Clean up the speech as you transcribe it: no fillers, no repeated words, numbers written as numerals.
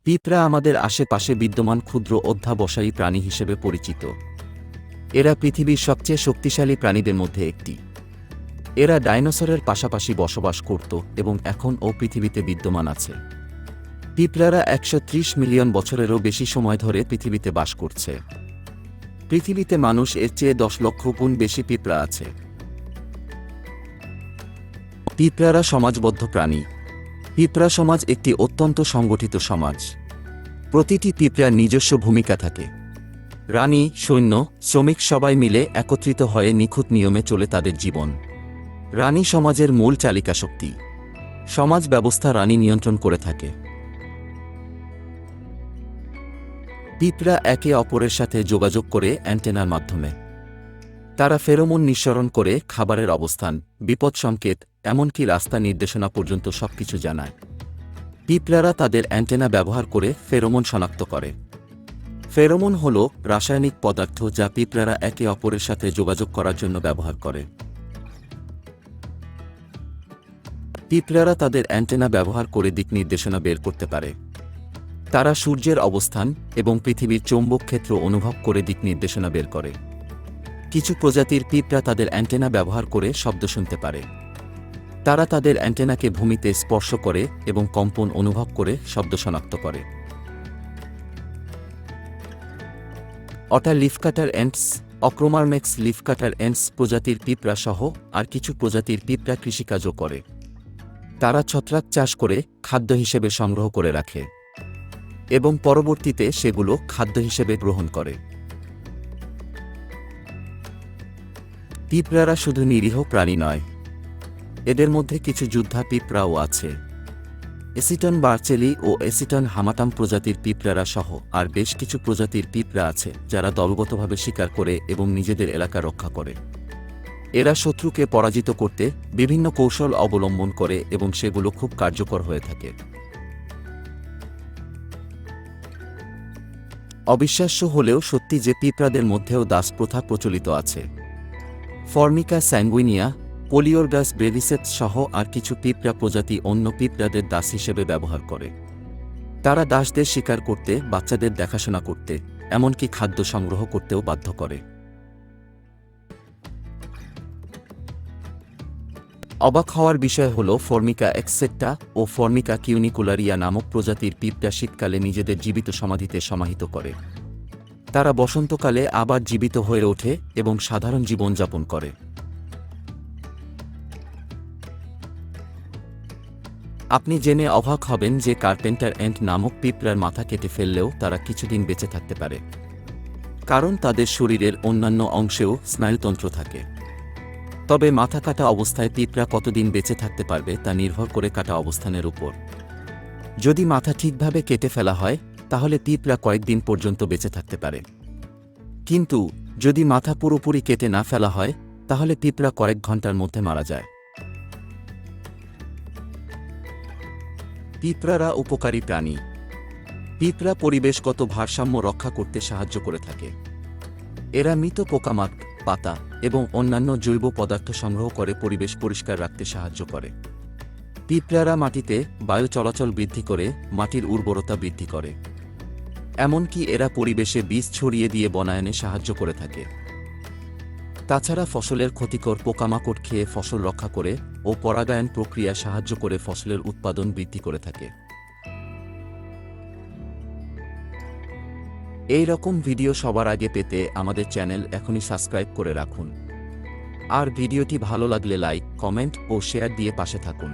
পিঁপড়া আমাদের আশেপাশে বিদ্যমান ক্ষুদ্র অধ্যাবসায়ী প্রাণী হিসেবে পরিচিত। এরা পৃথিবীর সবচেয়ে শক্তিশালী প্রাণীদের মধ্যে একটি। এরা ডাইনোসরের পাশাপাশি বসবাস করত এবং এখনও পৃথিবীতে বিদ্যমান আছে। পিঁপড়ারা 130 মিলিয়ন বছরেরও বেশি সময় ধরে পৃথিবীতে বাস করছে। পৃথিবীতে মানুষ এর চেয়ে 10 লক্ষ গুণ বেশি পিঁপড়া আছে। পিঁপড়ারা সমাজবদ্ধ প্রাণী। পিঁপড়া সমাজ একটি অত্যন্ত সংগঠিত সমাজ। প্রতিটি পিঁপড়ার নিজস্ব ভূমিকা থাকে। রানী, সৈন্য, শ্রমিক সবাই মিলে একত্রিত হয়ে নিখুঁত নিয়মে চলে তাদের জীবন। রানী সমাজের মূল চালিকা শক্তি। সমাজ ব্যবস্থা রানী নিয়ন্ত্রণ করে থাকে। পিঁপড়া একে অপরের সাথে যোগাযোগ করে অ্যান্টেনার মাধ্যমে। তারা ফেরোমন নিঃসরণ করে খাবারের অবস্থান, বিপদ সংকেত, এমনকি রাস্তা নির্দেশনা পর্যন্ত সবকিছু জানায়। পিঁপড়ারা তাদের অ্যান্টেনা ব্যবহার করে ফেরোমন শনাক্ত করে। ফেরোমন হল রাসায়নিক পদার্থ যা পিঁপড়ারা একে অপরের সাথে যোগাযোগ করার জন্য ব্যবহার করে। পিঁপড়ারা তাদের অ্যান্টেনা ব্যবহার করে দিক নির্দেশনা বের করতে পারে। তারা সূর্যের অবস্থান এবং পৃথিবীর চৌম্বক ক্ষেত্র অনুভব করে দিক নির্দেশনা বের করে। কিছু প্রজাতির পিঁপড়া তাদের অ্যান্টেনা ব্যবহার করে শব্দ শুনতে পারে। তারা তাদের অ্যান্টেনাকে ভূমিতে স্পর্শ করে এবং কম্পন অনুভব করে শব্দ শনাক্ত করে। অটা লিফকাটার এন্টস, অক্রোমারমেক্স লিফকাটার এন্টস প্রজাতির পিঁপড়া সহ আর কিছু প্রজাতির পিঁপড়া কৃষিকাজও করে। তারা ছত্রাক চাষ করে খাদ্য হিসেবে সংগ্রহ করে রাখে এবং পরবর্তীতে সেগুলো খাদ্য হিসেবে গ্রহণ করে। পিঁপড়ারা শুধু নিরীহ প্রাণী নয়, এদের মধ্যে কিছু যোদ্ধা পিঁপড়াও আছে। এসিটন বার্চেলি ও এসিটন হামাটাম প্রজাতির পিঁপড়ারা সহ আর বেশ কিছু প্রজাতির পিঁপড়া আছে যারা দলগতভাবে শিকার করে এবং নিজেদের এলাকা রক্ষা করে। এরা শত্রুকে পরাজিত করতে বিভিন্ন কৌশল অবলম্বন করে এবং সেগুলো খুব কার্যকর হয়ে থাকে। অবিশ্বাস্য হলেও সত্যি যে পিঁপড়াদের মধ্যেও দাস প্রথা প্রচলিত আছে। ফর্মিকা স্যাঙ্গুইনিয়া, পোলিওরগাস ব্রেভিসেপস সহ আর কিছু পিঁপড়া প্রজাতি অন্য পিঁপড়াদের দাস হিসেবে ব্যবহার করে। তারা দাসদের শিকার করতে, বাচ্চাদের দেখাশোনা করতে, এমনকি খাদ্য সংগ্রহ করতেও বাধ্য করে। অবাক হওয়ার বিষয় হল ফর্মিকা এক্সেট্টা ও ফর্মিকা কিউনিকুলারিয়া নামক প্রজাতির পিঁপড়া শীতকালে নিজেদের জীবিত সমাধিতে সমাহিত করে। তারা বসন্তকালে আবার জীবিত হয়ে ওঠে এবং সাধারণ জীবনযাপন করে। আপনি জেনে অবাক হবেন যে কার্পেন্টার এন্ট নামক পিঁপড়ার মাথা কেটে ফেললেও তারা কিছুদিন বেঁচে থাকতে পারে, কারণ তাদের শরীরের অন্যান্য অংশেও স্নায়ুতন্ত্র থাকে। তবে মাথা কাটা অবস্থায় পিঁপড়া কতদিন বেঁচে থাকতে পারবে তা নির্ভর করে কাটা অবস্থানের উপর। যদি মাথা ঠিকভাবে কেটে ফেলা হয় তাহলে পিঁপড়া কয়েকদিন পর্যন্ত বেঁচে থাকতে পারে, কিন্তু যদি মাথা পুরোপুরি কেটে না ফেলা হয় তাহলে পিঁপড়া কয়েক ঘন্টার মধ্যে মারা যায়। পিঁপড়ারা উপকারী প্রাণী। পিঁপড়া পরিবেশগত ভারসাম্য রক্ষা করতে সাহায্য করে থাকে। এরা মৃত পোকামাকড়, পাতা এবং অন্যান্য জৈব পদার্থ সংগ্রহ করে পরিবেশ পরিষ্কার রাখতে সাহায্য করে। পিঁপড়ারা মাটিতে বায়ু চলাচল বৃদ্ধি করে মাটির উর্বরতা বৃদ্ধি করে। এমনকি এরা পরিবেশে বীজ ছড়িয়ে দিয়ে বনায়নে সাহায্য করে থাকে। তাছাড়া ফসলের ক্ষতিকর পোকামাকড় খেয়ে ফসল রক্ষা করে ও পরাগায়ন প্রক্রিয়া সাহায্য করে ফসলের উৎপাদন বৃদ্ধি করে থাকে। এই রকম ভিডিও সবার আগে পেতে আমাদের চ্যানেল এখনই সাবস্ক্রাইব করে রাখুন। আর ভিডিওটি ভালো লাগলে লাইক, কমেন্ট ও শেয়ার দিয়ে পাশে থাকুন।